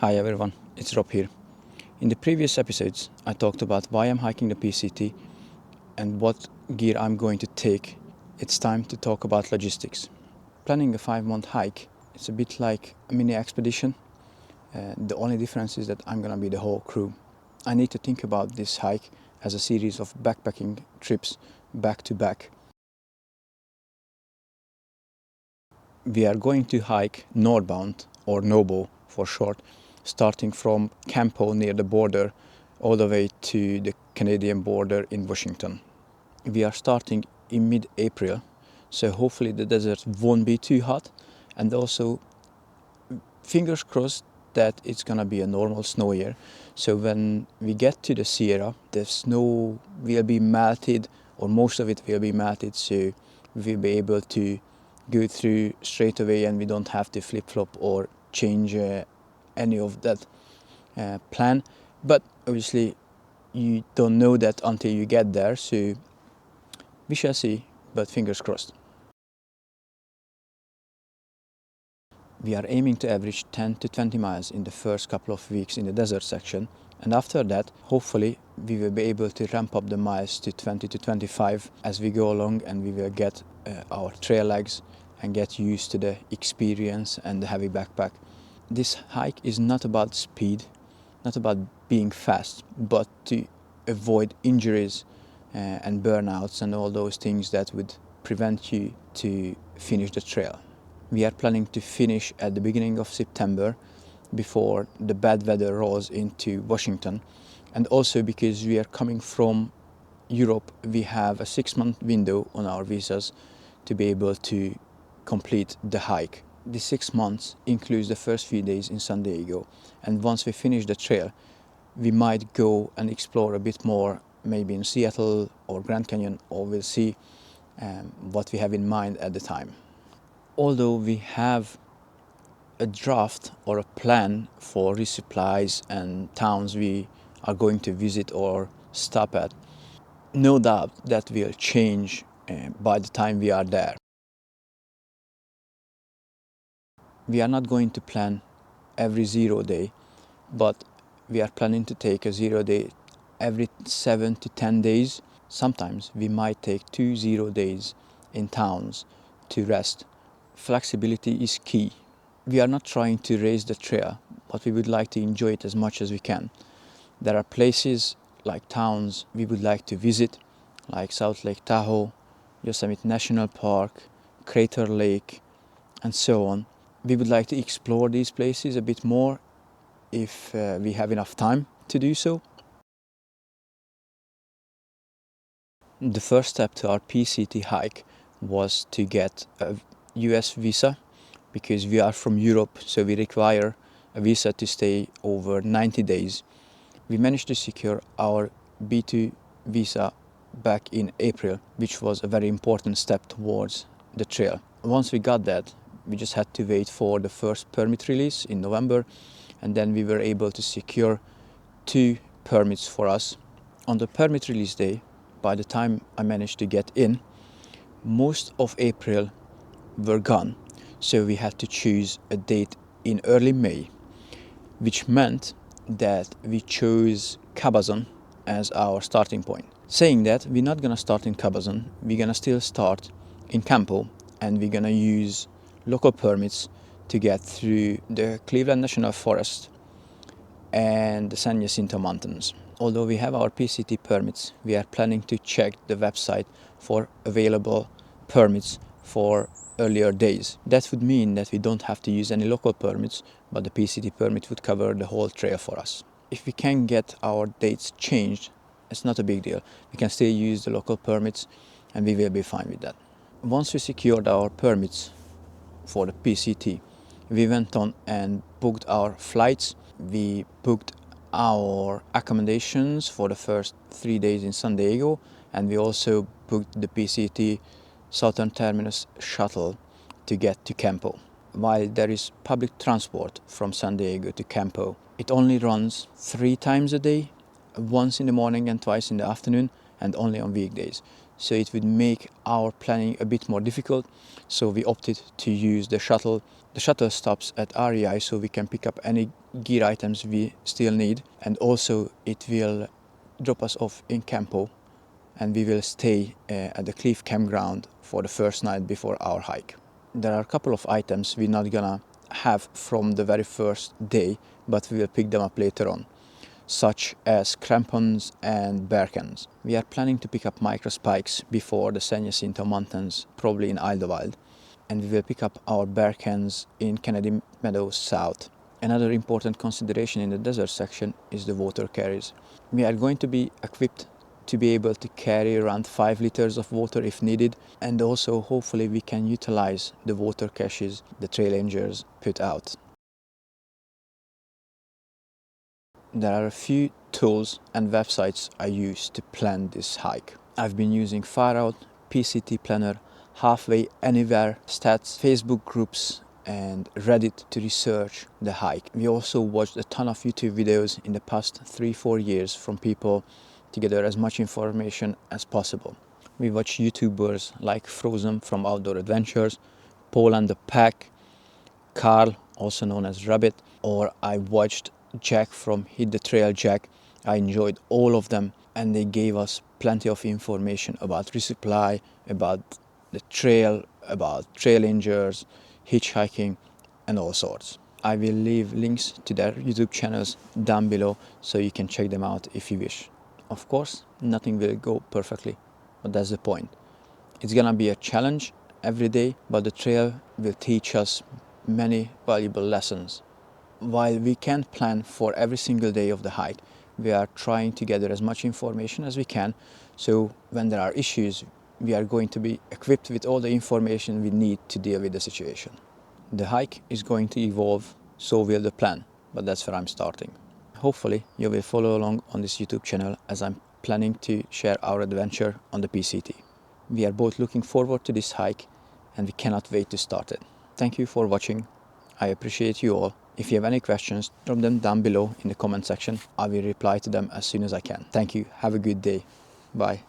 Hi everyone, it's Rob here. In the previous episodes, I talked about why I'm hiking the PCT and what gear I'm going to take. It's time to talk about logistics. Planning a 5-month hike, it's a bit like a mini expedition. The only difference is that I'm gonna be the whole crew. I need to think about this hike as a series of backpacking trips back to back. We are going to hike northbound, or Nobo for short, starting from Campo near the border all the way to the Canadian border in Washington. We are starting in mid-April, so hopefully the desert won't be too hot, and also fingers crossed that it's gonna be a normal snow year. So when we get to the Sierra, the snow will be melted, or most of it will be melted, so we'll be able to go through straight away and we don't have to flip-flop or change any of that plan. But obviously you don't know that until you get there, so we shall see, but fingers crossed. We are aiming to average 10 to 20 miles in the first couple of weeks in the desert section, and after that hopefully we will be able to ramp up the miles to 20 to 25 as we go along, and we will get our trail legs and get used to the experience and the heavy backpack. This hike is not about speed, not about being fast, but to avoid injuries and burnouts and all those things that would prevent you to finish the trail. We are planning to finish at the beginning of September before the bad weather rolls into Washington, and also because we are coming from Europe, we have a 6-month window on our visas to be able to complete the hike. The 6 months includes the first few days in San Diego, and once we finish the trail, we might go and explore a bit more, maybe in Seattle or Grand Canyon, or we'll see what we have in mind at the time. Although we have a draft or a plan for resupplies and towns we are going to visit or stop at, no doubt that will change by the time we are there. We are not going to plan every 0 day, but we are planning to take a 0 day every 7 to 10 days. Sometimes we might take 2 0 days in towns to rest. Flexibility is key. We are not trying to race the trail, but we would like to enjoy it as much as we can. There are places like towns we would like to visit, like South Lake Tahoe, Yosemite National Park, Crater Lake, and so on. We would like to explore these places a bit more if we have enough time to do so. The first step to our PCT hike was to get a US visa, because we are from Europe, so we require a visa to stay over 90 days. We managed to secure our B2 visa back in April, which was a very important step towards the trail. Once we got that, we just had to wait for the first permit release in November, and then we were able to secure 2 permits for us. On the permit release day, by the time I managed to get in, most of April were gone, so we had to choose a date in early May, which meant that we chose Cabazon as our starting point. Saying that, we're not gonna start in Cabazon, we're gonna still start in Campo, and we're gonna use local permits to get through the Cleveland National Forest and the San Jacinto Mountains. Although we have our PCT permits, we are planning to check the website for available permits for earlier days. That would mean that we don't have to use any local permits, but the PCT permit would cover the whole trail for us. If we can get our dates changed, it's not a big deal. We can still use the local permits and we will be fine with that. Once we secured our permits for the PCT, we went on and booked our flights. We booked our accommodations for the first 3 days in San Diego, and we also booked the PCT Southern Terminus shuttle to get to Campo. While there is public transport from San Diego to Campo, it only runs 3 times a day, once in the morning and twice in the afternoon, and only on weekdays. So it would make our planning a bit more difficult. So we opted to use the shuttle. The shuttle stops at REI, so we can pick up any gear items we still need, and also it will drop us off in Campo, and we will stay at the Cliff campground for the first night before our hike. There are a couple of items we're not gonna have from the very first day, but we will pick them up later on, such as crampons and bear cans. We are planning to pick up micro spikes before the San Jacinto Mountains, probably in Idlewild, and we will pick up our bear cans in Kennedy Meadows South. Another important consideration in the desert section is the water carries. We are going to be equipped to be able to carry around 5 liters of water if needed, and also hopefully we can utilize the water caches the trail rangers put out. There are a few tools and websites I use to plan this hike. I've been using FarOut, PCT Planner, Halfway Anywhere, Stats, Facebook groups, and Reddit to research the hike. We also watched a ton of YouTube videos in the past 3-4 years from people to gather as much information as possible. We watch YouTubers like Frozen from Outdoor Adventures, Paul and the Pack, Carl, also known as Rabbit, or I watched Jack from Hit the Trail Jack. I enjoyed all of them, and they gave us plenty of information about resupply, about the trail, about trail rangers, hitchhiking, and all sorts. I will leave links to their YouTube channels down below so you can check them out if you wish. Of course, nothing will go perfectly, but that's the point. It's gonna be a challenge every day, but the trail will teach us many valuable lessons. While we can't plan for every single day of the hike, we are trying to gather as much information as we can, so when there are issues, we are going to be equipped with all the information we need to deal with the situation. The hike is going to evolve, so will the plan, but that's where I'm starting. Hopefully you will follow along on this YouTube channel as I'm planning to share our adventure on the PCT. We are both looking forward to this hike, and we cannot wait to start it. Thank you for watching. I appreciate you all. If you have any questions, drop them down below in the comment section. I will reply to them as soon as I can. Thank you. Have a good day. Bye.